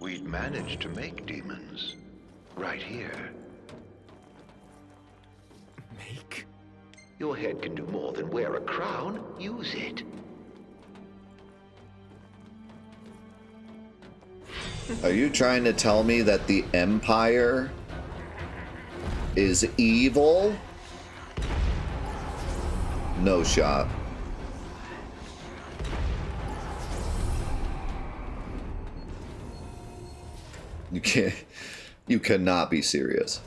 We'd managed to make demons. Right here. Make? Your head can do more than wear a crown. Use it. Are you trying to tell me that the Empire is evil? No shot. You cannot be serious.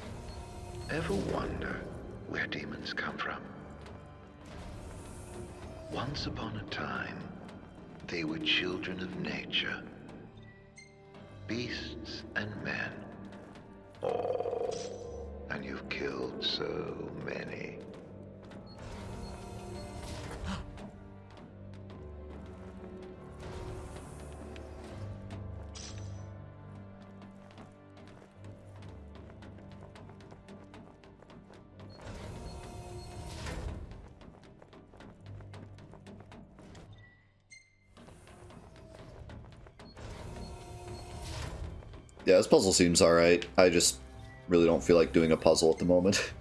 Ever wonder where demons come from? Once upon a time, they were children of nature. Beasts and men. Oh, and you've killed so many. Yeah, this puzzle seems alright. I just really don't feel like doing a puzzle at the moment.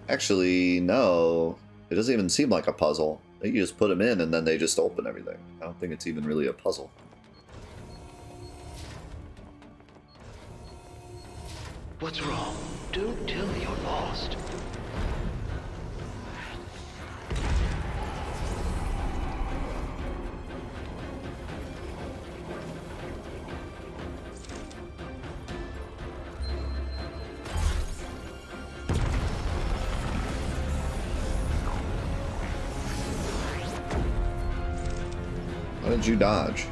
Actually, no. It doesn't even seem like a puzzle. You just put them in and then they just open everything. I don't think it's even really a puzzle. What's wrong? Don't tell me you're lost. Why did you dodge?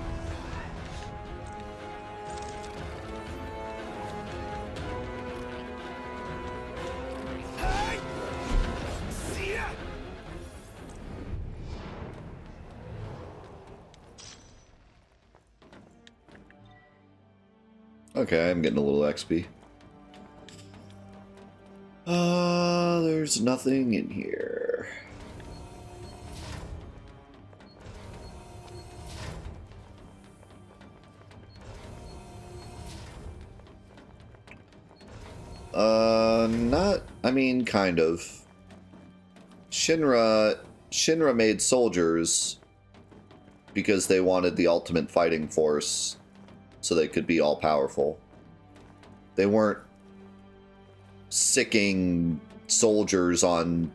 Okay, I'm getting a little XP. There's nothing in here. Not, I mean, kind of. Shinra made soldiers because they wanted the ultimate fighting force so they could be all-powerful. They weren't sicking soldiers on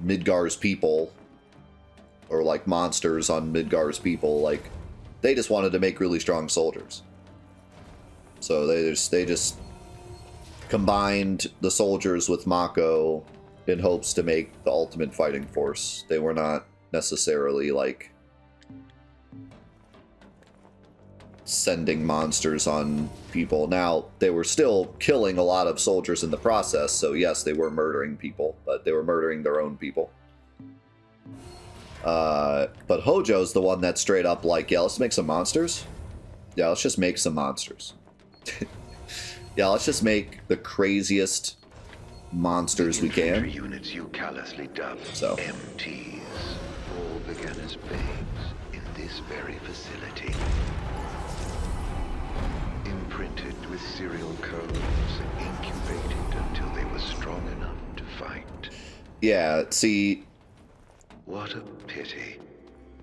Midgar's people or like monsters on Midgar's people. Like, they just wanted to make really strong soldiers. So they just combined the soldiers with Mako in hopes to make the ultimate fighting force. They were not necessarily like sending monsters on people. Now, they were still killing a lot of soldiers in the process, so yes, they were murdering people, but they were murdering their own people. But Hojo's the one that's straight up like, yeah, let's make some monsters. Yeah, let's just make some monsters. Yeah, let's just make the craziest monsters we can. The units you callously dubbed So. MTs all began as babes in this very facility. Imprinted with serial codes and incubated until they were strong enough to fight. Yeah, see... What a pity.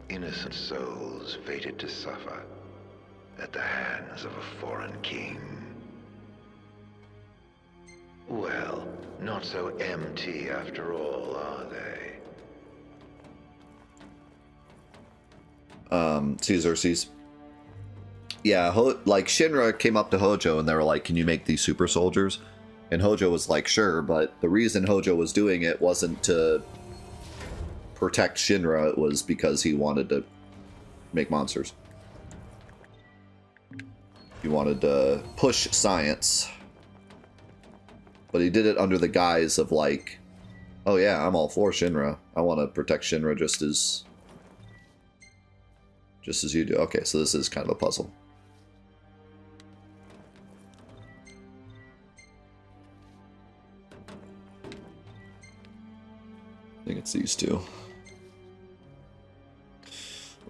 Innocent souls fated to suffer at the hands of a foreign king. Well, not so MT after all, are they? Xerxes. Yeah, like, Shinra came up to Hojo and they were like, can you make these super soldiers? And Hojo was like, sure, but the reason Hojo was doing it wasn't to protect Shinra, it was because he wanted to make monsters. He wanted to push science. But he did it under the guise of like, oh yeah, I'm all for Shinra. I want to protect Shinra just as you do. Okay, so this is kind of a puzzle. I think it's these two.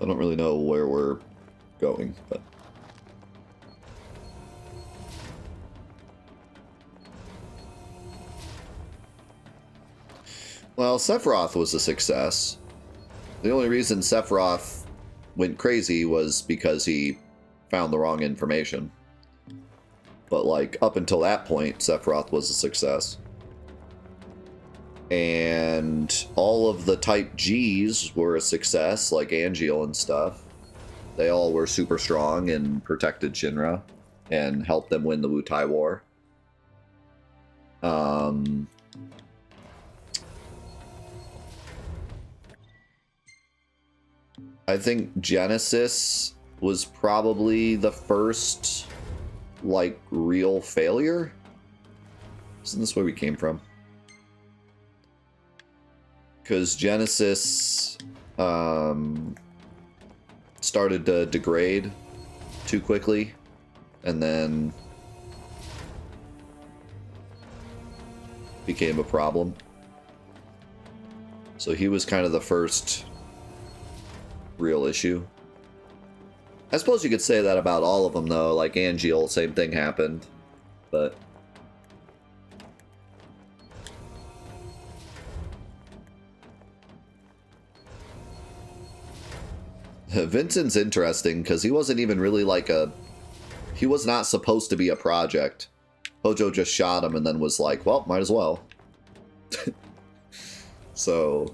I don't really know where we're going, but... Well, Sephiroth was a success. The only reason Sephiroth went crazy was because he found the wrong information. But, like, up until that point, Sephiroth was a success. And all of the Type Gs were a success, like Angeal and stuff. They all were super strong and protected Shinra and helped them win the Wutai War. I think Genesis was probably the first, like, real failure. Isn't this where we came from? Because Genesis started to degrade too quickly, and then became a problem. So he was kind of the first real issue. I suppose you could say that about all of them, though. Like Angeal, same thing happened, but... Vincent's interesting, because he wasn't even really like a... He was not supposed to be a project. Hojo just shot him and then was like, well, might as well. So...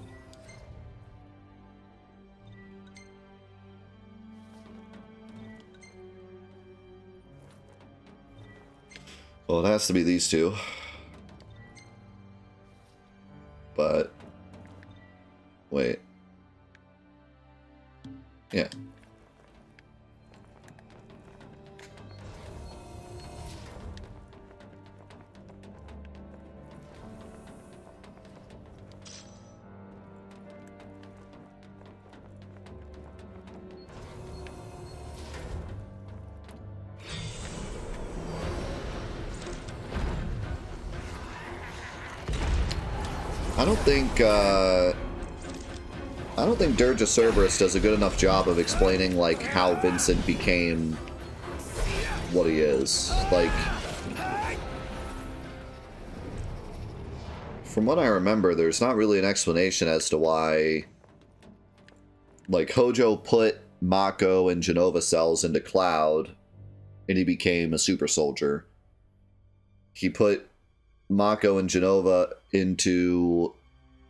Well, it has to be these two. But... Wait. Yeah. I don't think Dirge of Cerberus does a good enough job of explaining, like, how Vincent became what he is. Like, from what I remember, there's not really an explanation as to why, like, Hojo put Mako and Genova cells into Cloud, and he became a super soldier. He put Mako and Genova into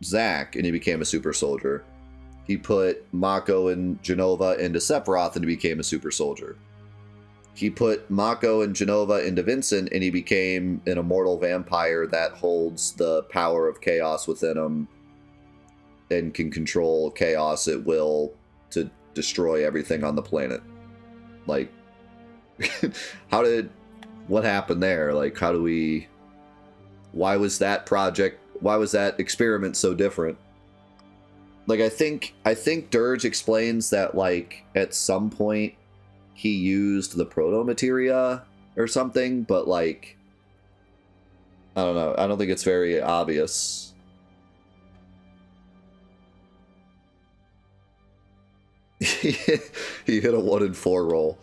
Zack, and he became a super soldier. He put Mako and Genova into Sephiroth, and he became a super soldier. He put Mako and Genova into Vincent, and he became an immortal vampire that holds the power of chaos within him and can control chaos at will to destroy everything on the planet. Like, what happened there? Like, why was that experiment so different? Like, I think Dirge explains that, like, at some point he used the proto-materia or something, but, like, I don't know. I don't think it's very obvious. He hit a 1 in 4 roll.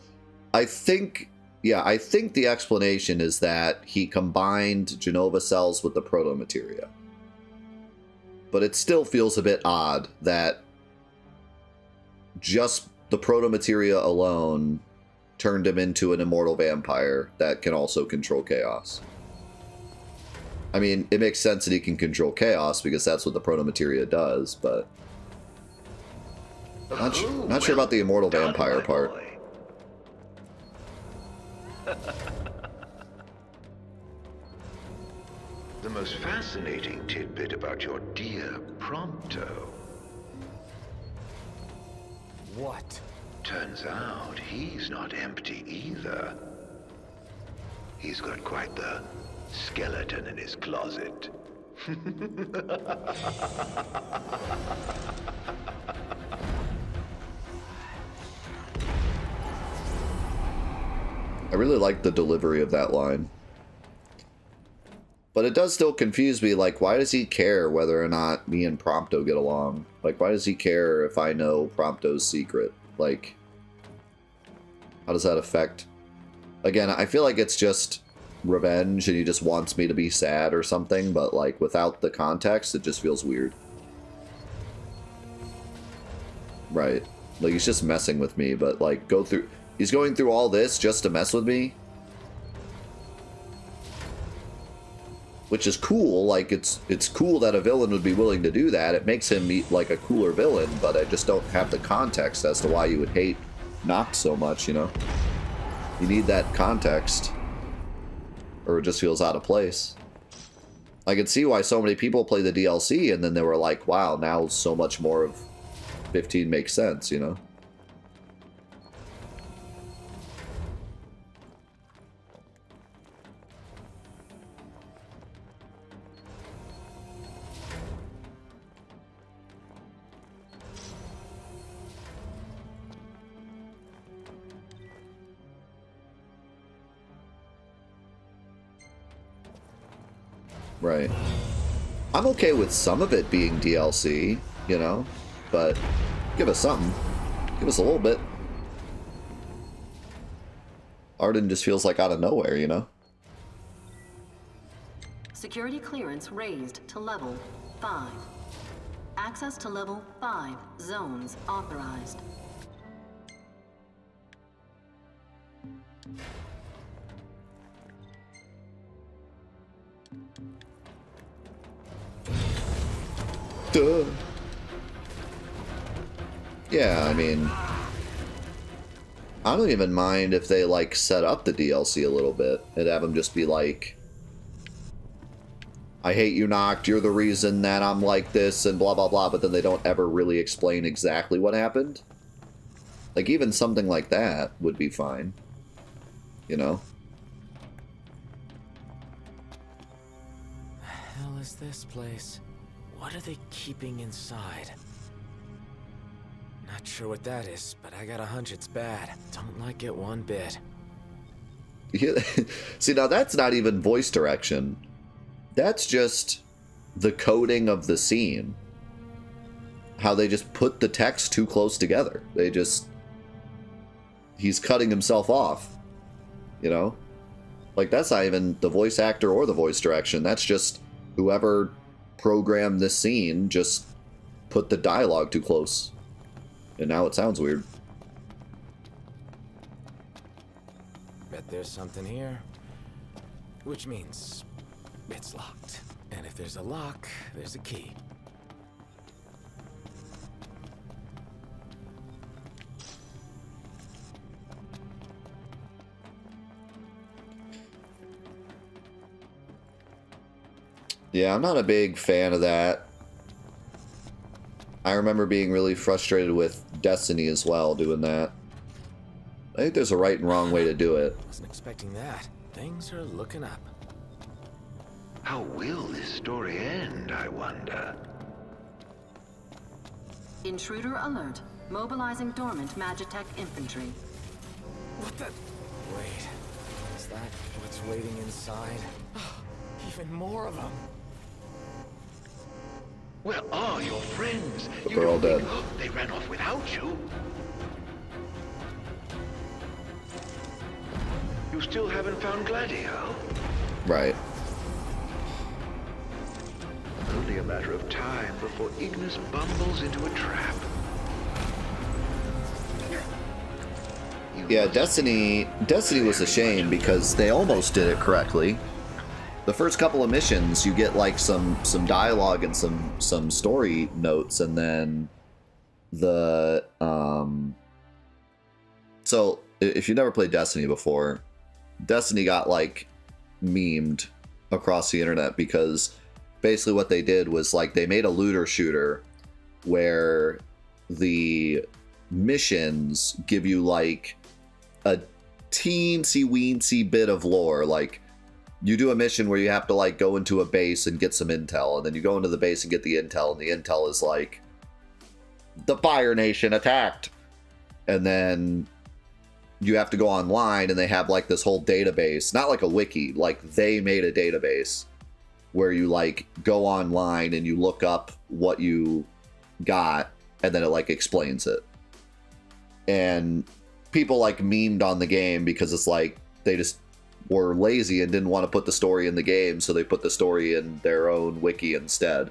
I think the explanation is that he combined Genova cells with the proto-materia. But it still feels a bit odd that just the proto-materia alone turned him into an immortal vampire that can also control chaos. I mean, it makes sense that he can control chaos because that's what the proto-materia does, but... Not sure about the immortal vampire part. The most fascinating tidbit about your dear Prompto. What? Turns out he's not empty either. He's got quite the skeleton in his closet. I really like the delivery of that line. But it does still confuse me, like, why does he care whether or not me and Prompto get along? Like, why does he care if I know Prompto's secret? Like, How does that affect? Again, I feel like it's just revenge and he just wants me to be sad or something, but like without the context, it just feels weird. Right. Like he's just messing with me, but like he's going through all this just to mess with me. Which is cool, like it's cool that a villain would be willing to do that. It makes him like a cooler villain, but I just don't have the context as to why you would hate Noct so much, you know? You need that context, or it just feels out of place. I can see why so many people play the DLC and then they were like, wow, now so much more of 15 makes sense, you know? Right. I'm okay with some of it being DLC, you know, but give us something. Give us a little bit. Arden just feels like out of nowhere, you know? Security clearance raised to level 5. Access to level 5 zones authorized. Duh. Yeah, I mean, I don't even mind if they like set up the DLC a little bit and have them just be like, I hate you, Noct, you're the reason that I'm like this and blah blah blah, but then they don't ever really explain exactly what happened. Like even something like that would be fine, you know? The hell is this place? What are they keeping inside? Not sure what that is, but I got a hunch it's bad. Don't like it one bit. Yeah. See, now that's not even voice direction. That's just the coding of the scene. How they just put the text too close together. They just... He's cutting himself off. You know? Like, that's not even the voice actor or the voice direction. That's just whoever programmed this scene just put the dialogue too close. And now it sounds weird. Bet there's something here. Which means it's locked. And if there's a lock, there's a key. Yeah, I'm not a big fan of that. I remember being really frustrated with Destiny as well, doing that. I think there's a right and wrong way to do it. Wasn't expecting that. Things are looking up. How will this story end, I wonder? Intruder alert. Mobilizing dormant Magitech infantry. What the? Wait. Is that what's waiting inside? Even more of them. Where are your friends? But they're all dead. They ran off without you. You still haven't found Gladio? Right. Only a matter of time before Ignis bumbles into a trap. Yeah, Destiny was a shame because they almost did it correctly. The first couple of missions, you get like some dialogue and some story notes, and then the so if you've never played Destiny before, Destiny got like memed across the internet because basically what they did was like they made a looter shooter where the missions give you like a teensy weensy bit of lore. Like you do a mission where you have to like go into a base and get some intel, and then you go into the base and get the intel, and the intel is like the Fire Nation attacked, and then you have to go online and they have like this whole database, not like a wiki, like they made a database where you like go online and you look up what you got and then it like explains it. And people like memed on the game because it's like they just were lazy and didn't want to put the story in the game, so they put the story in their own wiki instead,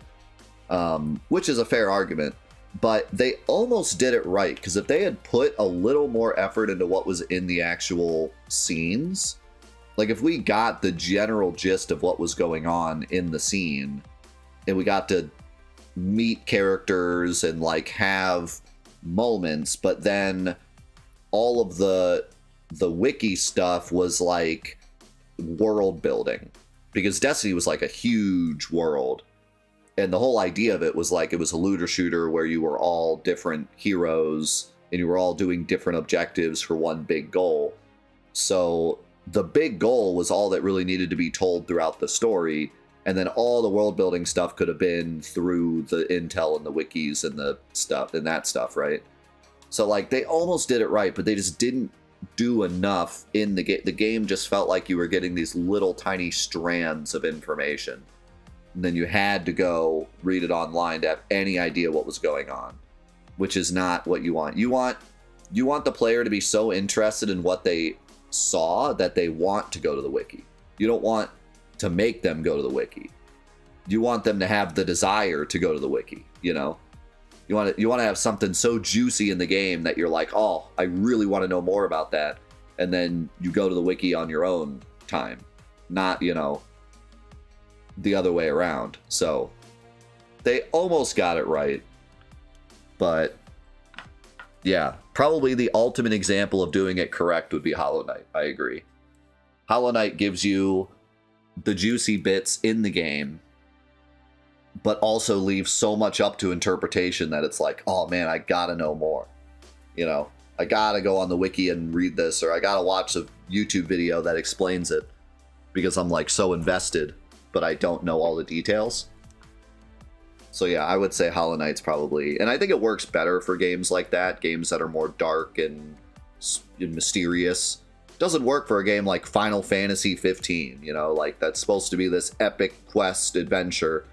which is a fair argument. But they almost did it right, because if they had put a little more effort into what was in the actual scenes, like if we got the general gist of what was going on in the scene, and we got to meet characters and like have moments, but then all of the wiki stuff was like world building, because Destiny was like a huge world, and the whole idea of it was like it was a looter shooter where you were all different heroes and you were all doing different objectives for one big goal. So the big goal was all that really needed to be told throughout the story, and then all the world building stuff could have been through the intel and the wikis and the stuff and that stuff, right? So like they almost did it right, but they just didn't do enough in the game. The game just felt like you were getting these little tiny strands of information, and then you had to go read it online to have any idea what was going on, which is not what you want. You want the player to be so interested in what they saw that they want to go to the wiki. You don't want to make them go to the wiki. You want them to have the desire to go to the wiki, you know? You want to have something so juicy in the game that you're like, oh, I really want to know more about that. And then you go to the wiki on your own time, not, you know, the other way around. So they almost got it right. But yeah, probably the ultimate example of doing it correct would be Hollow Knight. I agree. Hollow Knight gives you the juicy bits in the game, but also leaves so much up to interpretation that it's like, oh man, I gotta know more. You know, I gotta go on the wiki and read this, or I gotta watch a YouTube video that explains it, because I'm like so invested, but I don't know all the details. So yeah, I would say Hollow Knight's probably, and I think it works better for games like that, games that are more dark and mysterious. Doesn't work for a game like Final Fantasy 15, you know, like that's supposed to be this epic quest adventure.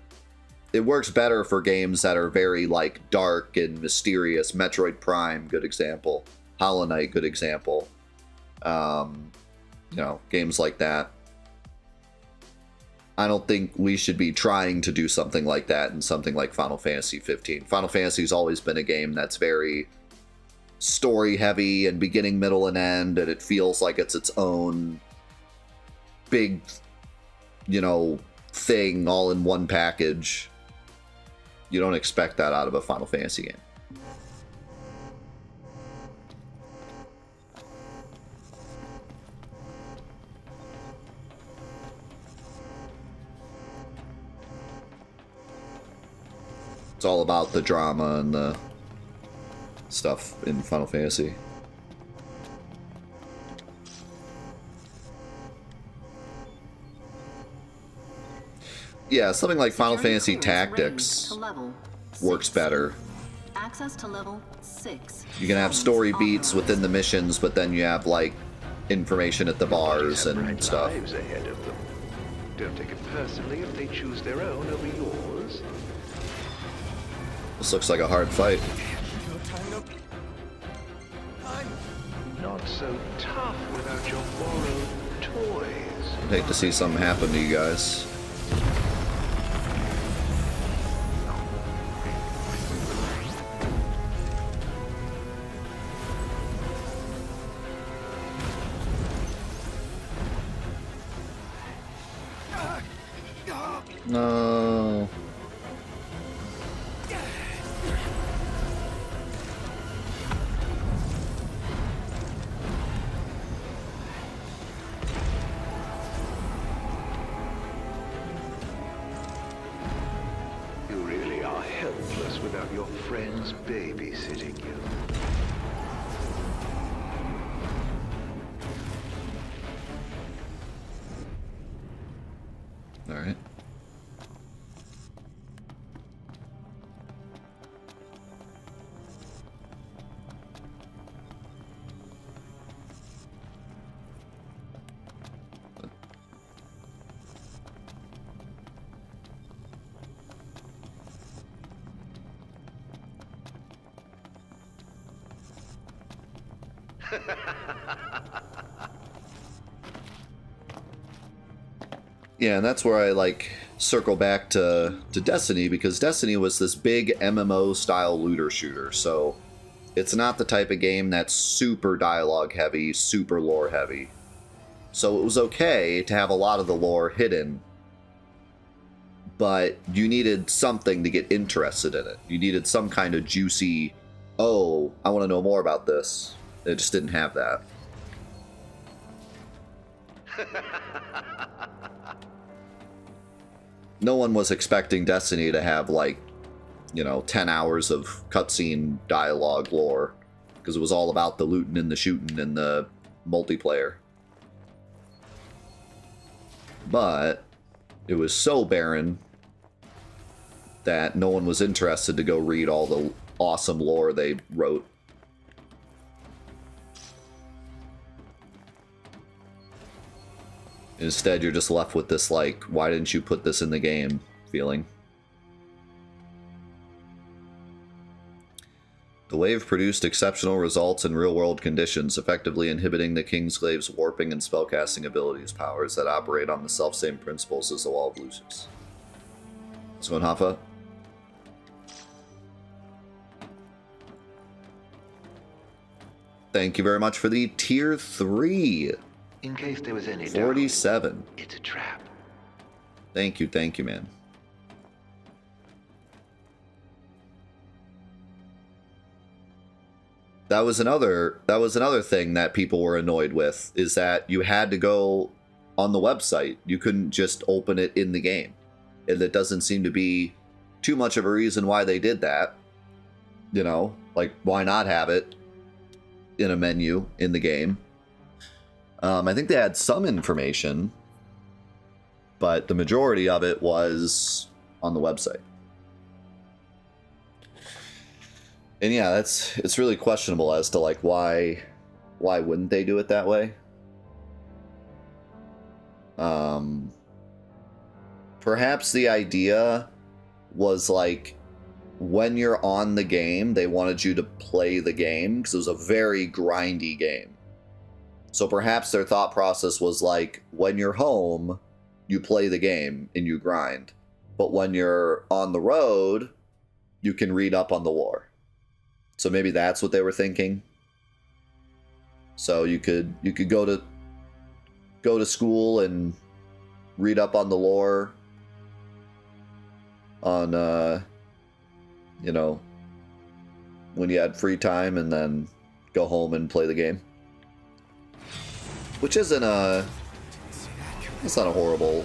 It works better for games that are very like dark and mysterious. Metroid Prime, good example. Hollow Knight, good example. You know, games like that. I don't think we should be trying to do something like that in something like Final Fantasy 15. Final Fantasy's always been a game that's very story heavy and beginning, middle, and end, and it feels like it's its own big, you know, thing all in one package. You don't expect that out of a Final Fantasy game. It's all about the drama and the stuff in Final Fantasy. Yeah, something like Final Fantasy Tactics works better. Access to level 6. You can have story beats within the missions, but then you have like information at the bars and stuff. Lives ahead of them. Don't take it personally if they choose their own over yours. This looks like a hard fight. Not so tough without your borrowed toys. I'd hate to see something happen to you guys. No. You really are helpless without your friends babysitting you. All right. Yeah, and that's where I, like, circle back to Destiny, because Destiny was this big MMO-style looter-shooter, so it's not the type of game that's super dialogue-heavy, super lore-heavy. So it was okay to have a lot of the lore hidden, but you needed something to get interested in it. You needed some kind of juicy, oh, I want to know more about this. It just didn't have that. No one was expecting Destiny to have, like, you know, 10 hours of cutscene dialogue lore, because it was all about the looting and the shooting and the multiplayer. But it was so barren that no one was interested to go read all the awesome lore they wrote. Instead, you're just left with this, like, why didn't you put this in the game feeling. The wave produced exceptional results in real-world conditions, effectively inhibiting the Kingsglaive's warping and spellcasting abilities, powers that operate on the self-same principles as the Wall of Lucius. What's going on, Hoffa? Thank you very much for the tier 3. In case there was any 47. doubt, it's a trap. Thank you, man. That was another thing that people were annoyed with, is that you had to go on the website. You couldn't just open it in the game. And it doesn't seem to be too much of a reason why they did that. You know, like, why not have it in a menu in the game? I think they had some information, but the majority of it was on the website. And yeah, it's really questionable as to, like, why wouldn't they do it that way? Perhaps the idea was, like, when you're on the game, they wanted you to play the game, because it was a very grindy game. So perhaps their thought process was, like, when you're home, you play the game and you grind. But when you're on the road, you can read up on the lore. So maybe that's what they were thinking. So you could go to school and read up on the lore on you know, when you had free time, and then go home and play the game. Which isn't it's not a horrible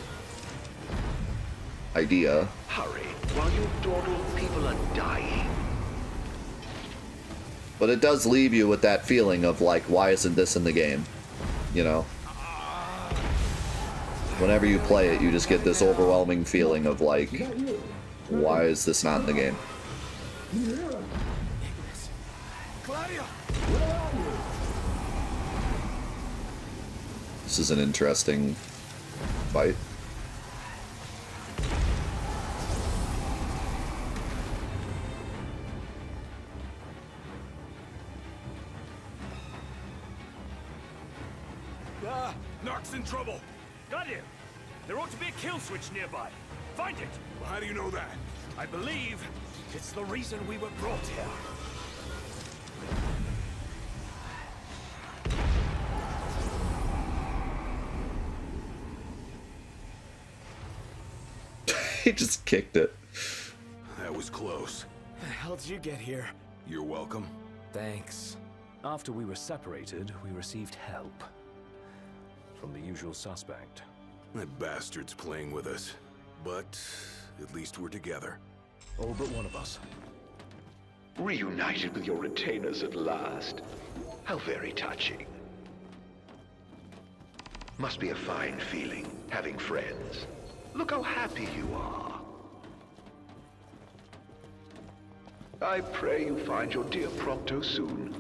idea. Hurry, while you dawdle, people are dying. But it does leave you with that feeling of, like, why isn't this in the game? You know? Whenever you play it, you just get this overwhelming feeling of, like, why is this not in the game? This is an interesting fight. Narc's in trouble. Got him. There ought to be a kill switch nearby. Find it. Well, how do you know that? I believe it's the reason we were brought here. He just kicked it. That was close. How the hell did you get here? You're welcome. Thanks. After we were separated, we received help from the usual suspect. That bastard's playing with us. But at least we're together. All but one of us. Reunited with your retainers at last. How very touching. Must be a fine feeling, having friends. Look how happy you are. I pray you find your dear Prompto soon.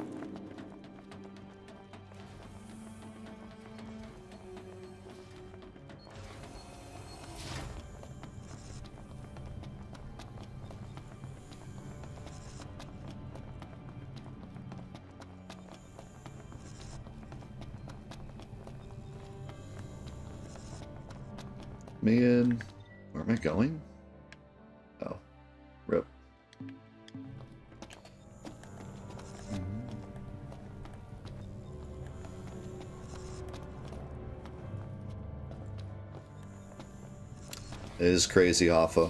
me in. Where am I going? Oh. Rip. It is crazy, Hoffa.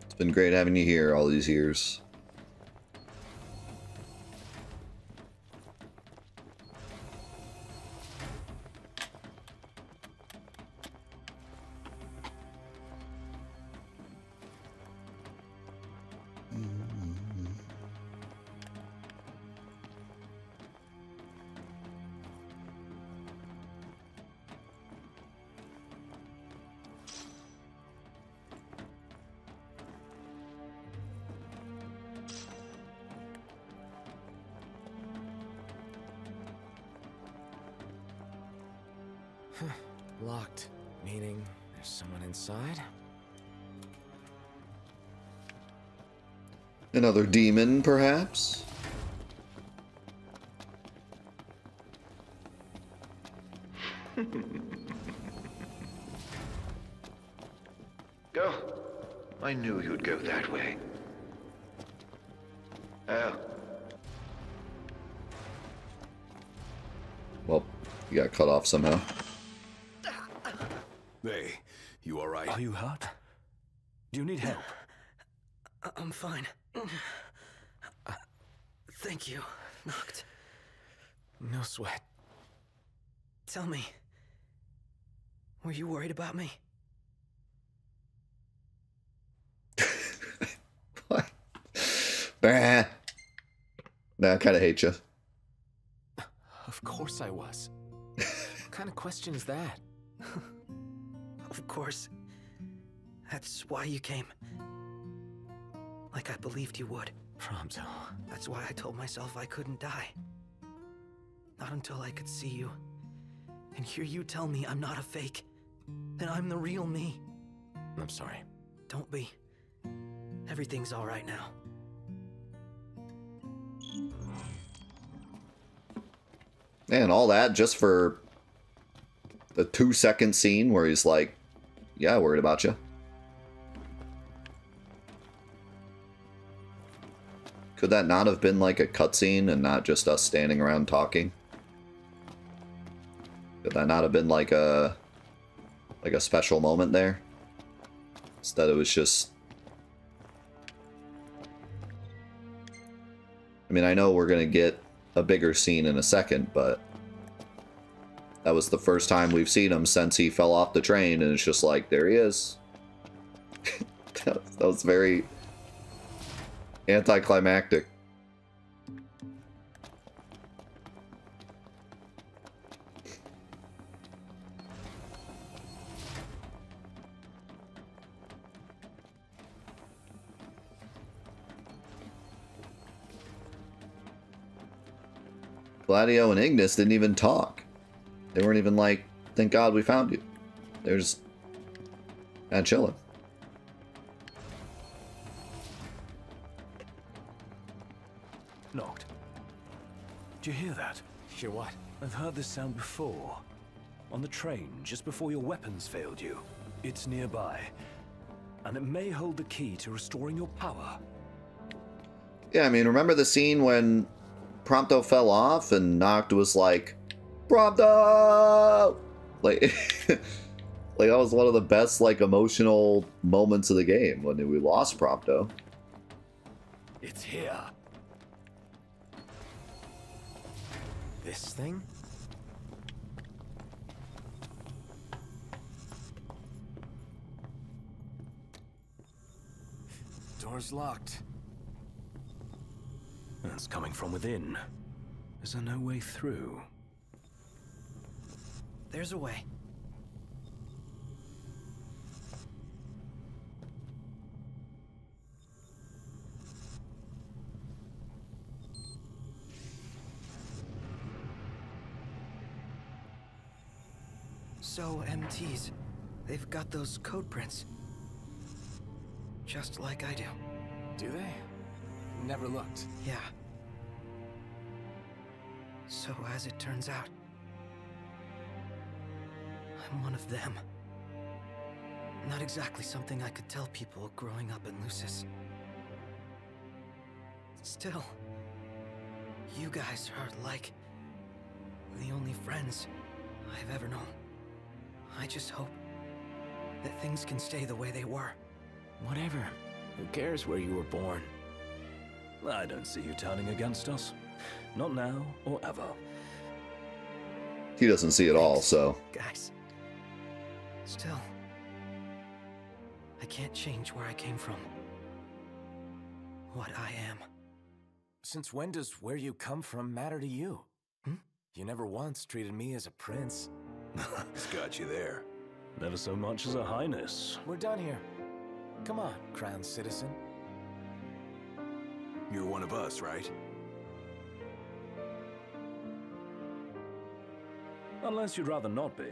It's been great having you here all these years. Locked, meaning there's someone inside? Another demon, perhaps? Go. I knew you'd go that way. Oh. Well, you got cut off somehow. Hey, you all right? Are you hurt? Do you need help? I'm fine. Thank you, Noct. No sweat. Tell me, were you worried about me? What? Bah. Nah, I kind of hate you. Of course I was. What kind of question is that? Of course. That's why you came. Like I believed you would. Prompto. That's why I told myself I couldn't die. Not until I could see you. And hear you tell me I'm not a fake. That I'm the real me. I'm sorry. Don't be. Everything's all right now. Man, all that just for the 2-second scene where he's like, yeah, worried about you. Could that not have been like a cutscene and not just us standing around talking? Could that not have been like a special moment there? Instead it was just... I mean, I know we're gonna get a bigger scene in a second, but that was the first time we've seen him since he fell off the train, and it's just like, there he is. That was very anticlimactic. Gladio and Ignis didn't even talk. They weren't even like, thank God we found you. They were just kind of chilling. Knocked. Do you hear that? Hear what? I've heard this sound before. On the train, just before your weapons failed you. It's nearby. And it may hold the key to restoring your power. Yeah, I mean, remember the scene when Prompto fell off and Noct was like, Prompto! Like, like that was one of the best, like, emotional moments of the game when we lost Prompto. It's here. This thing? Door's locked. It's coming from within. Is there no way through? There's a way. So, MTs, they've got those code prints. Just like I do. Do they? Never looked. Yeah. So, as it turns out, I'm one of them. Not exactly something I could tell people growing up in Lucis. Still, you guys are like the only friends I've ever known. I just hope that things can stay the way they were. Whatever. Who cares where you were born? I don't see you turning against us. Not now or ever. He doesn't see it all, so. Guys. Still, I can't change where I came from. What I am. Since when does where you come from matter to you? You never once treated me as a prince. It's got you there. Never so much as a highness. We're done here. Come on, crowned citizen. You're one of us, right? Unless you'd rather not be.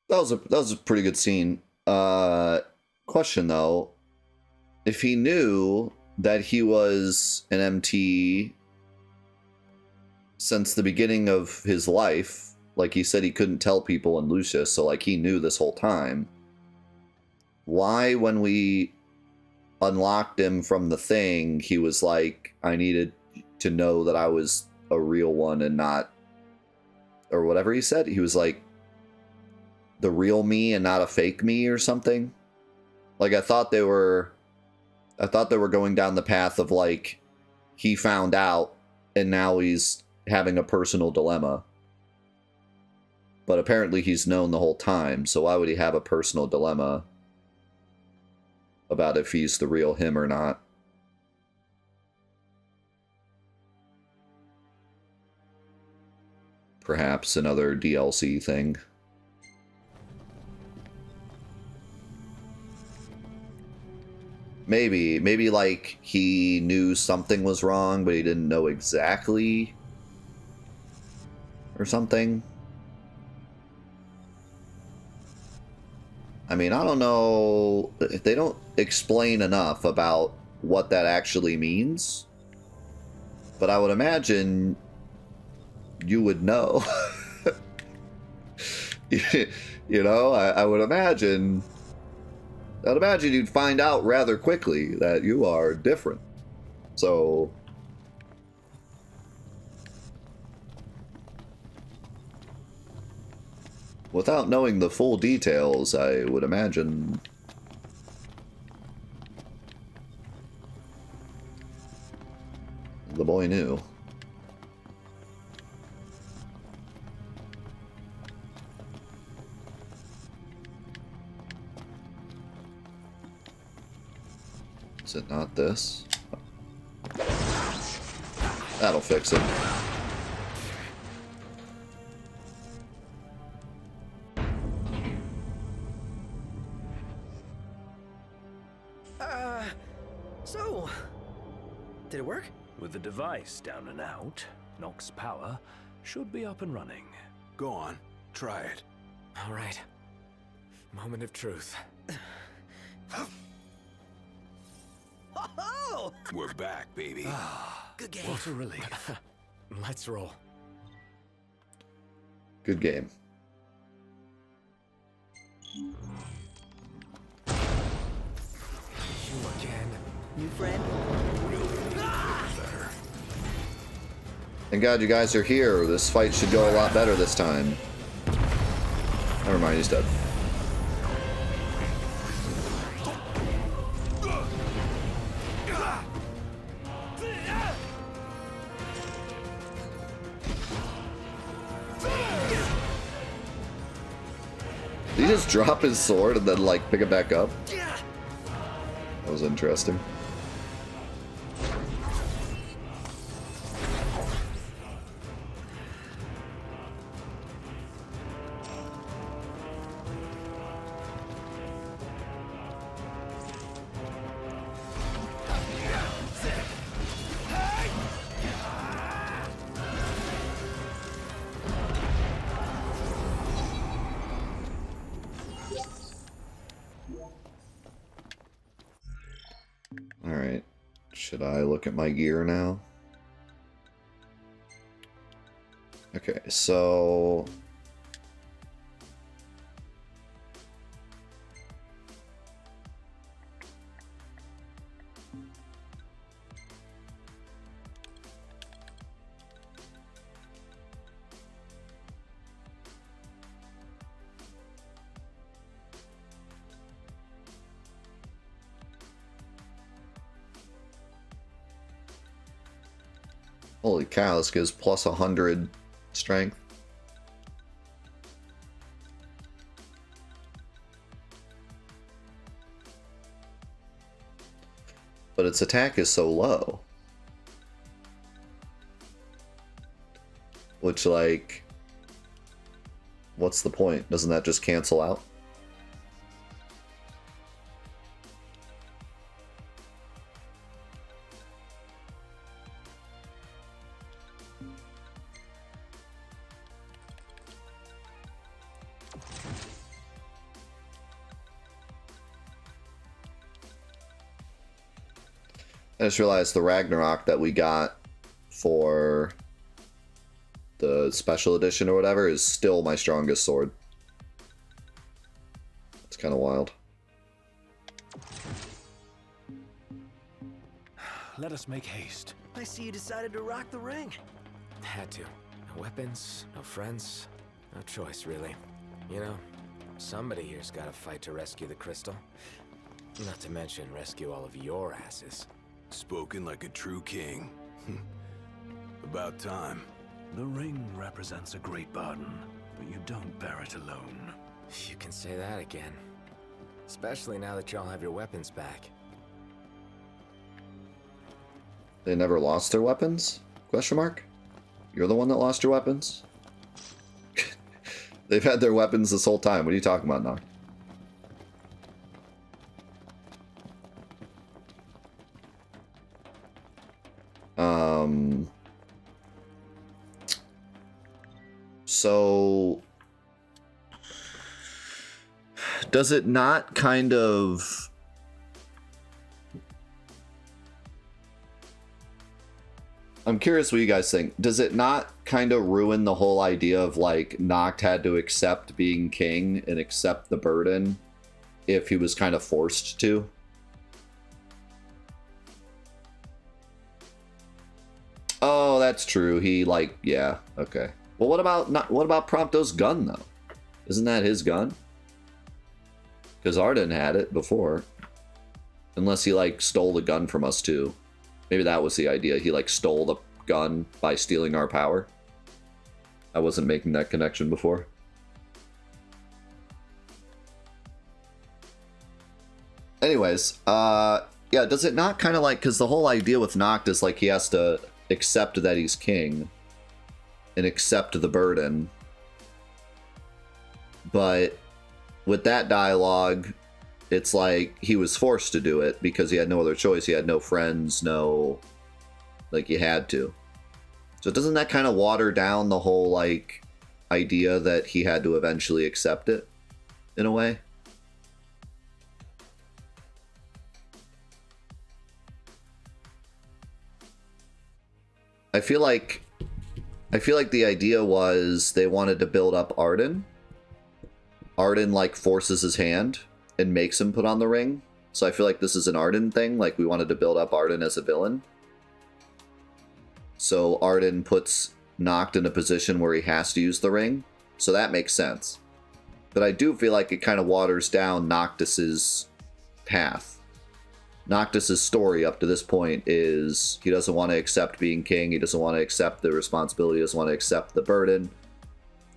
That was a pretty good scene. Question though, if he knew that he was an MT since the beginning of his life, like he said he couldn't tell people in Lucius, so like he knew this whole time, why when we unlocked him from the thing, he was like, I needed to know that I was a real one and not, or whatever he said, he was like, the real me and not a fake me or something? Like I thought they were going down the path of like he found out and now he's having a personal dilemma. But apparently he's known the whole time, so why would he have a personal dilemma about if he's the real him or not? Perhaps another DLC thing. Maybe like he knew something was wrong, but he didn't know exactly, or something. I mean, I don't know. They don't explain enough about what that actually means, but I would imagine you would know. You know, I would imagine. I'd imagine you'd find out rather quickly that you are different. So, without knowing the full details, I would imagine the boy knew. Is it not this? That'll fix it. So, did it work? With the device down and out, Nox power should be up and running. Go on, try it. All right. Moment of truth. Oh! We're back, baby. Good game. What a relief. Let's roll. Good game. You again. New friend? Thank God you guys are here. This fight should go a lot better this time. Never mind, he's dead. Did he just drop his sword and then, like, pick it back up? That was interesting. Alright. Should I look at my gear now? Okay, so... Holy cow, this gives plus 100 strength. But its attack is so low. Which, like... what's the point? Doesn't that just cancel out? I just realized the Ragnarok that we got for the special edition or whatever is still my strongest sword. It's kind of wild. Let us make haste. I see you decided to rock the ring. Had to. No weapons, no friends, no choice, really. You know, somebody here's got to fight to rescue the crystal. Not to mention rescue all of your asses. Spoken like a true king. About time. The ring represents a great burden, but you don't bear it alone. You can say that again. Especially now that y'all have your weapons back. They never lost their weapons? Question mark? You're the one that lost your weapons? They've had their weapons this whole time. What are you talking about, Noct? So does it not kind of I'm curious what you guys think. Does it not kind of ruin the whole idea of like Noct had to accept being king and accept the burden if he was kind of forced to? Oh, that's true. He like, yeah, okay. Well, what about Prompto's gun though? Isn't that his gun? Because Arden had it before. Unless he like stole the gun from us too. Maybe that was the idea. He like stole the gun by stealing our power. I wasn't making that connection before. Anyways, yeah, does it not kind of like, because the whole idea with Noct is like he has to accept that he's king and accept the burden. But with that dialogue, it's like he was forced to do it because he had no other choice. He had no friends, no, like he had to. So doesn't that kind of water down the whole like idea that he had to eventually accept it in a way? I feel like the idea was they wanted to build up Arden. Arden like forces his hand and makes him put on the ring. So I feel like this is an Arden thing. Like we wanted to build up Arden as a villain. So Arden puts Noct in a position where he has to use the ring. So that makes sense. But I do feel like it kind of waters down Noctis's path. Noctis's story up to this point is he doesn't want to accept being king. He doesn't want to accept the responsibility. He doesn't want to accept the burden.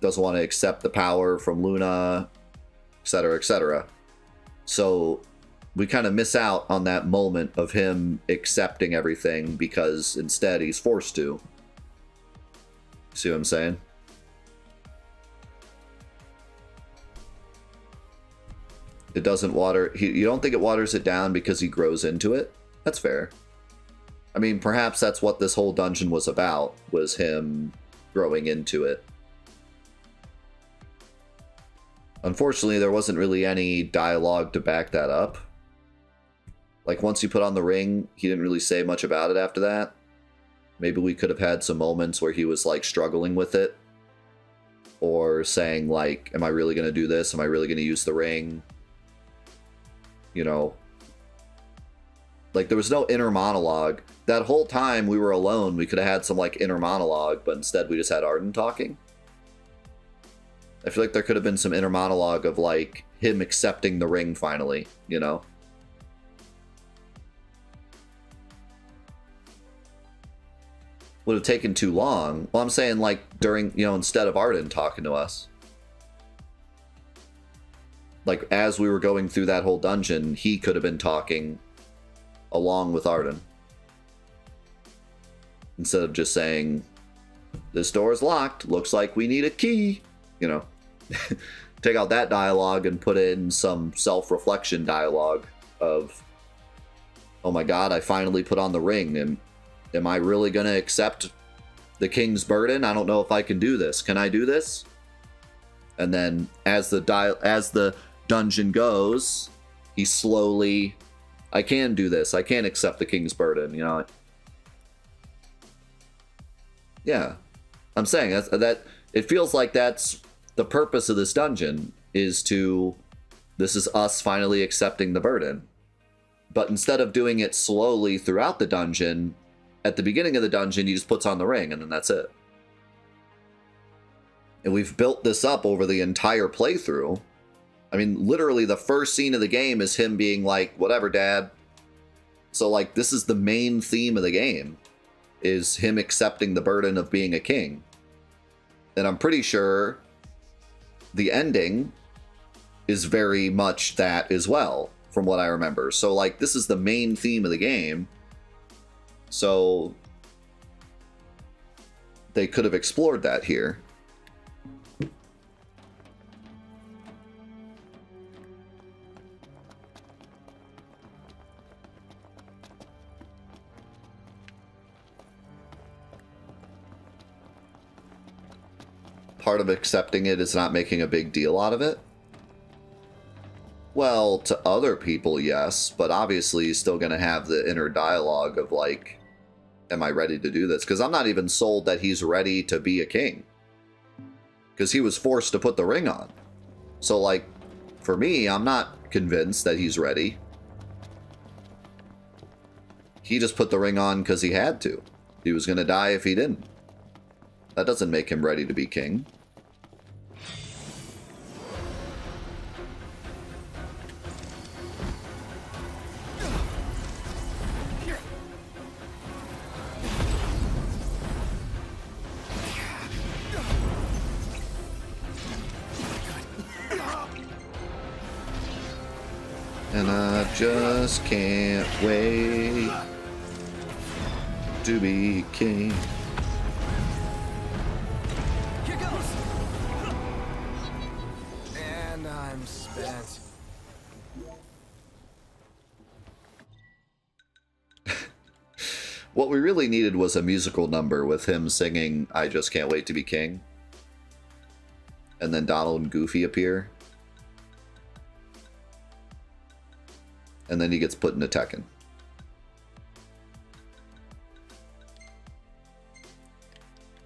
Doesn't want to accept the power from Luna, etc., etc. So we kind of miss out on that moment of him accepting everything because instead he's forced to. See what I'm saying? It doesn't water... you don't think it waters it down because he grows into it? That's fair. I mean, perhaps that's what this whole dungeon was about, was him growing into it. Unfortunately, there wasn't really any dialogue to back that up. Like, once you put on the ring, he didn't really say much about it after that. Maybe we could have had some moments where he was, like, struggling with it. Or saying, like, am I really going to do this? Am I really going to use the ring? You know. Like, there was no inner monologue. That whole time we were alone, we could have had some, like, inner monologue, but instead we just had Arden talking. I feel like there could have been some inner monologue of, like, him accepting the ring finally, you know? Would have taken too long. Well, I'm saying, like, during, you know, instead of Arden talking to us. Like, as we were going through that whole dungeon, he could have been talking along with Arden. Instead of just saying, this door is locked, looks like we need a key. You know, take out that dialogue and put in some self-reflection dialogue of, oh my god, I finally put on the ring, and am I really going to accept the king's burden? I don't know if I can do this. Can I do this? And then as the dungeon goes, he slowly, I can do this. I can accept the king's burden, you know. Yeah. I'm saying that it feels like that's the purpose of this dungeon, is to, this is us finally accepting the burden. But instead of doing it slowly throughout the dungeon, at the beginning of the dungeon, he just puts on the ring, and then that's it. And we've built this up over the entire playthrough. I mean, literally the first scene of the game is him being like, whatever, Dad. So, like, this is the main theme of the game, is him accepting the burden of being a king. And I'm pretty sure the ending is very much that as well, from what I remember. So, like, this is the main theme of the game. So they could have explored that here. Part of accepting it is not making a big deal out of it. Well, to other people, yes, but obviously he's still going to have the inner dialogue of, like, am I ready to do this? Because I'm not even sold that he's ready to be a king. Because he was forced to put the ring on. So, like, for me, I'm not convinced that he's ready. He just put the ring on because he had to. He was going to die if he didn't. That doesn't make him ready to be king. And I just can't wait to be king. Here goes. And I'm spent. What we really needed was a musical number with him singing I Just Can't Wait to Be King. And then Donald and Goofy appear. And then he gets put into Tekken.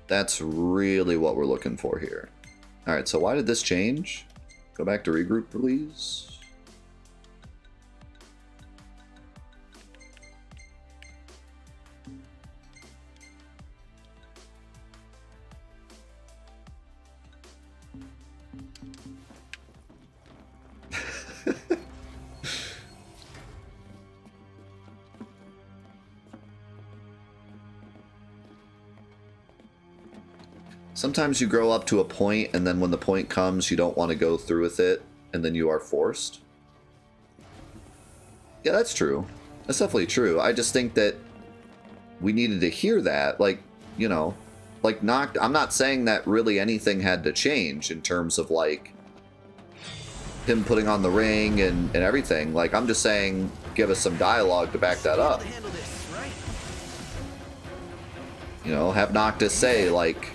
That's really what we're looking for here. Alright, so why did this change? Go back to regroup, please. Sometimes you grow up to a point, and then when the point comes, you don't want to go through with it, and then you are forced. Yeah, that's true. That's definitely true. I just think that we needed to hear that. Like, you know, like, I'm not saying that really anything had to change in terms of, like, him putting on the ring and everything. Like, I'm just saying, give us some dialogue to back that up. You know, have Noctis say, like,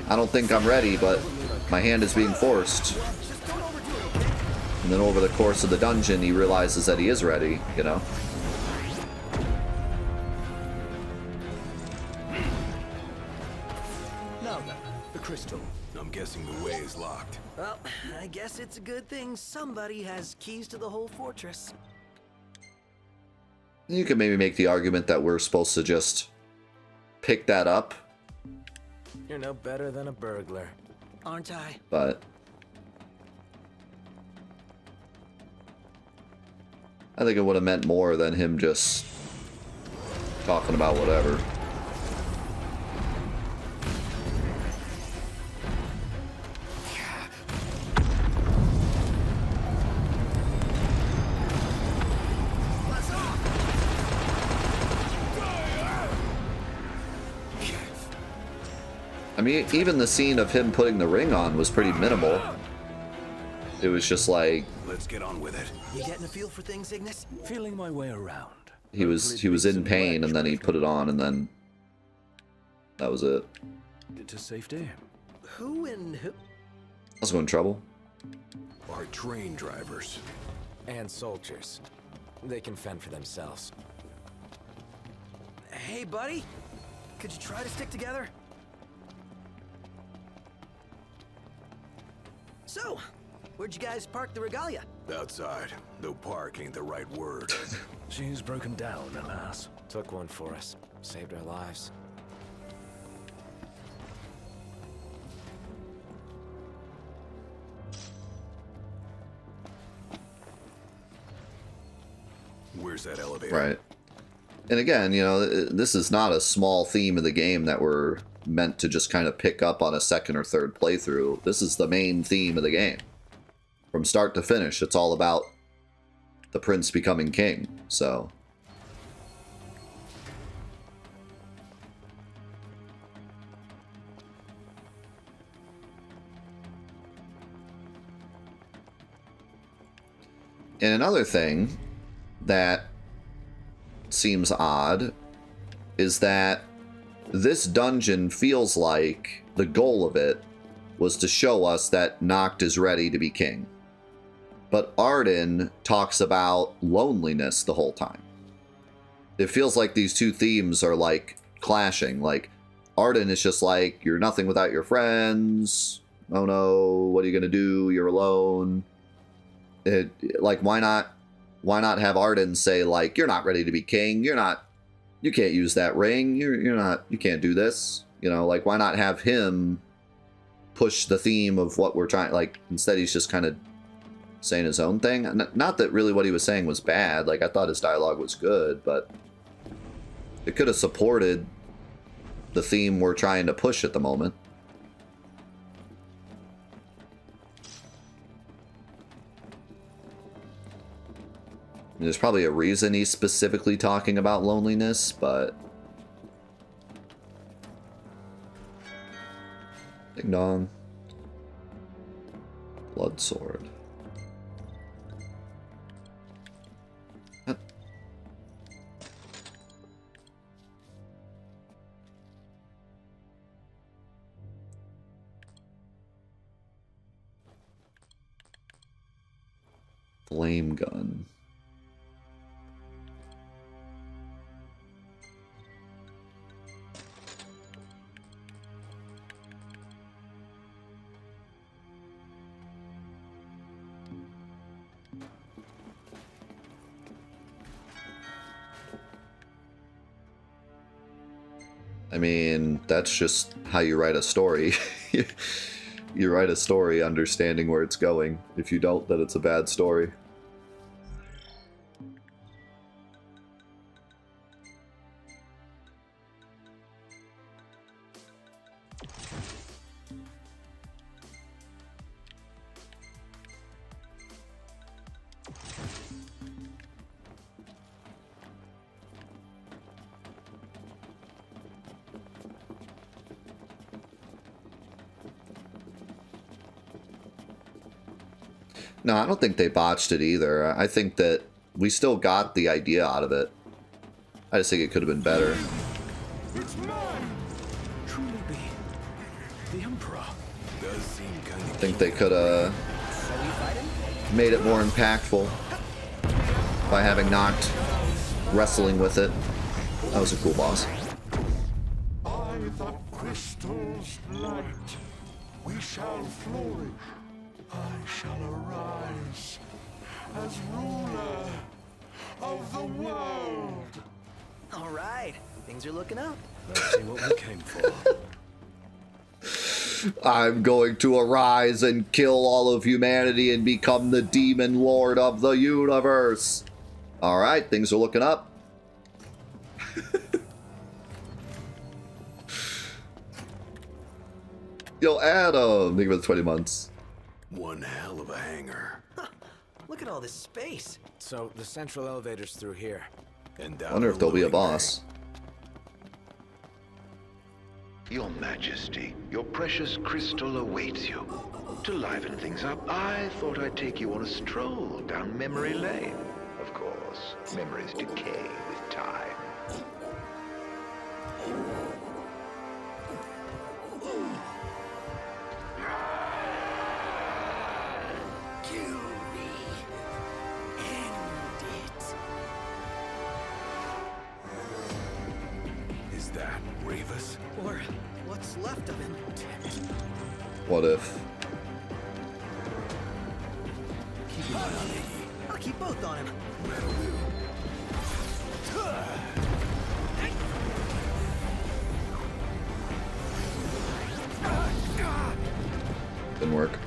I don't think I'm ready, but my hand is being forced. And And then over the course of the dungeon, he realizes that he is ready, you know? Now then, the crystal. I'm guessing the way is locked. Well, I guess it's a good thing somebody has keys to the whole fortress. You could maybe make the argument that we're supposed to just pick that up. You're no better than a burglar. Aren't I? But I think it would have meant more than him just talking about whatever. I mean, even the scene of him putting the ring on was pretty minimal. It was just like... Let's get on with it. You getting a feel for things, Ignis? Feeling my way around. He was in pain, and then he put it on, and then that was it. To safety. Who and who? I was going in trouble. Our train drivers. And soldiers. They can fend for themselves. Hey, buddy. Could you try to stick together? So, where'd you guys park the regalia? Outside. Though park ain't the right word. She's broken down, alas. Took one for us. Saved our lives. Where's that elevator? Right. And again, you know, this is not a small theme of the game that we're meant to just kind of pick up on a second or third playthrough. This is the main theme of the game. From start to finish, it's all about the prince becoming king, so... And another thing that seems odd is that this dungeon feels like the goal of it was to show us that Noct is ready to be king. But Arden talks about loneliness the whole time. It feels like these two themes are like clashing. Like Arden is just like, you're nothing without your friends. Oh no, what are you gonna do? You're alone. Like why not have Arden say like, you're not ready to be king. You can't use that ring. You can't do this. You know, like why not have him push the theme of what we're trying, like instead he's just kind of saying his own thing. Not that really what he was saying was bad. Like I thought his dialogue was good, but it could have supported the theme we're trying to push at the moment. There's probably a reason he's specifically talking about loneliness, but... Ding dong. Blood sword. What? Flame gun. I mean, that's just how you write a story. You write a story understanding where it's going. If you don't, then it's a bad story. No, I don't think they botched it either. I think that we still got the idea out of it. I just think it could have been better. It's mine! Truly be the Emperor. Does seem kind I of think they could have... So we fight him? made it more impactful by having not wrestling with it. That was a cool boss. By the crystal's light, we shall flourish. I shall arise as ruler of the world. All right, things are looking up. Let's see what we came for. I'm going to arise and kill all of humanity and become the demon lord of the universe. All right, things are looking up. Yo, Adam, think about the 20 months. One hell of a hangar. Look at all this space. So the central elevator's through here. And I down wonder the if there'll be a loading boss. Your Majesty, your precious crystal awaits you. To liven things up, I thought I'd take you on a stroll down memory lane. Of course, memories decay with time. Kill me. End it. Is that Ravus? Or what's left of him. What if? Keep an eye on Iggy. I'll keep both on him. That'll do. Didn't work.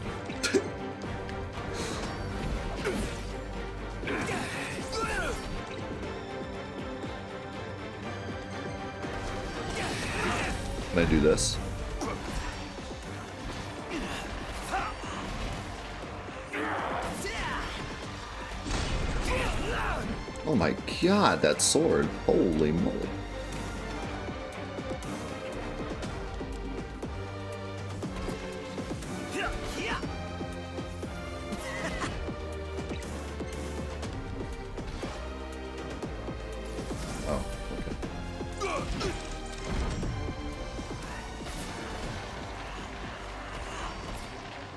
Can I do this? Oh my god, that sword. Holy moly. Oh,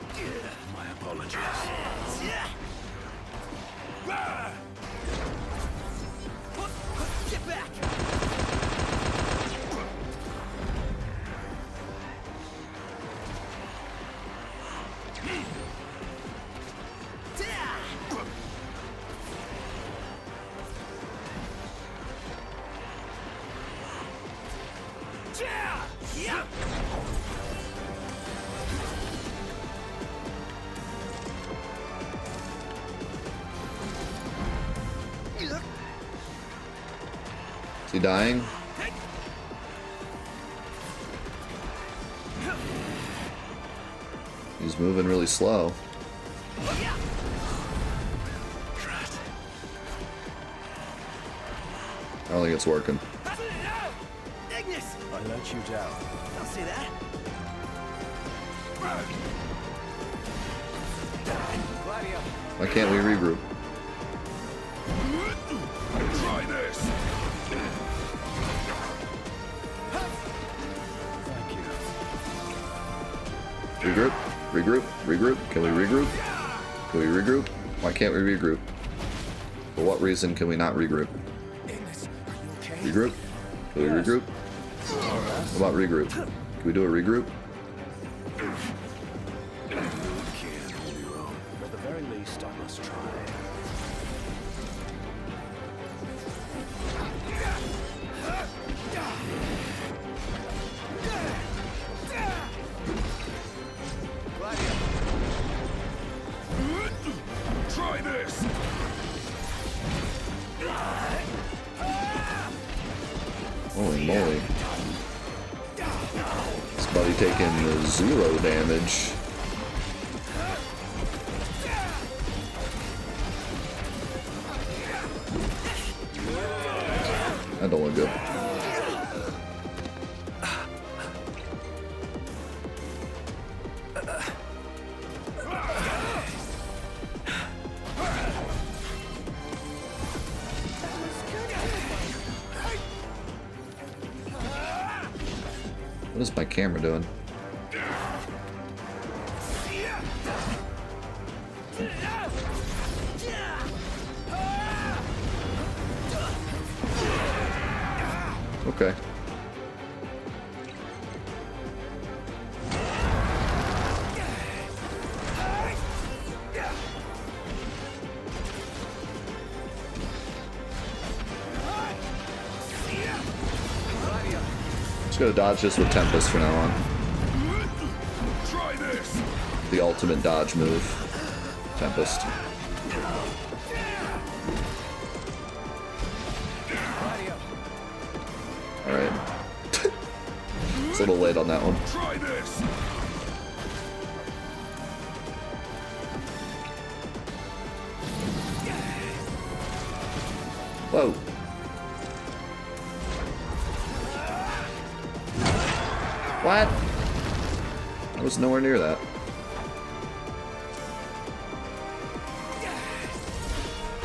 okay. My apologies. Get back. Is he dying? He's moving really slow. I don't think it's working. Ignis! I let you down. Don't say that. Why can't we regroup? Try this. Thank you. Regroup? Regroup? Regroup? Can we regroup? Can we regroup? Why can't we regroup? For what reason can we not regroup? Ignis, are you okay? Regroup? Can we regroup? What about regroup? Can we do a regroup? You can't hold your own. At the very least, I must try. Try this. Holy moly. This buddy taking 0 damage. That don't look good. What is my camera doing? Okay. Just gonna dodge this with Tempest from now on. Try this. The ultimate dodge move. Tempest. Alright. It's a little late on that one. Try this. Whoa. What? I was nowhere near that.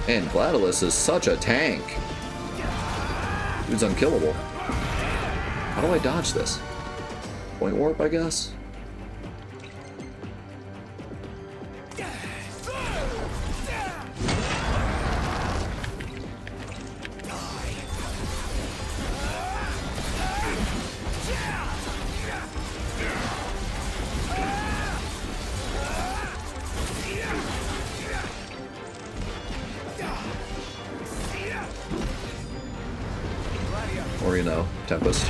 And Gladys is such a tank. Dude's unkillable. How do I dodge this? Point warp, I guess? Or, you know, Tempest.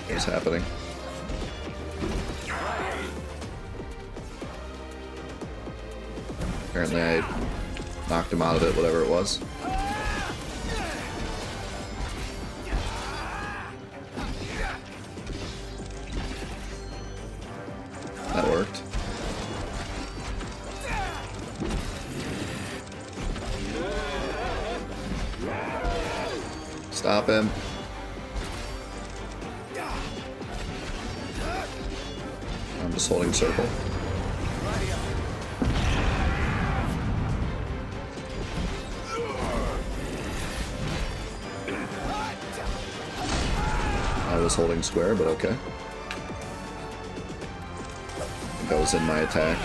What's happening? Apparently I knocked him out of it, whatever it was. That worked. Stop him. I'm just holding circle. I was holding square, but okay. I think that was in my attack.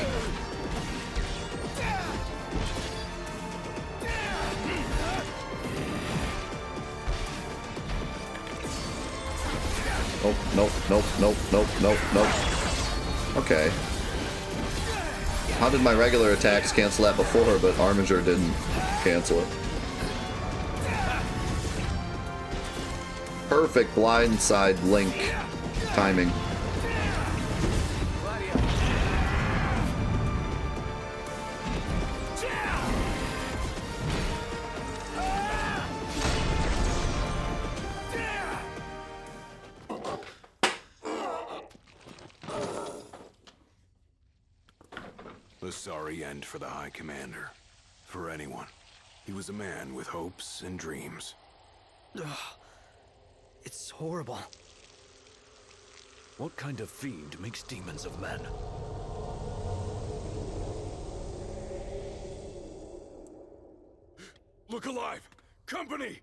Oh, nope, nope, nope, nope, nope, nope. Okay. How did my regular attacks cancel that before, but Armiger didn't cancel it? Perfect blindside link timing. A sorry end for the High Commander. For anyone. He was a man with hopes and dreams. Ugh. It's horrible. What kind of fiend makes demons of men? Look alive! Company!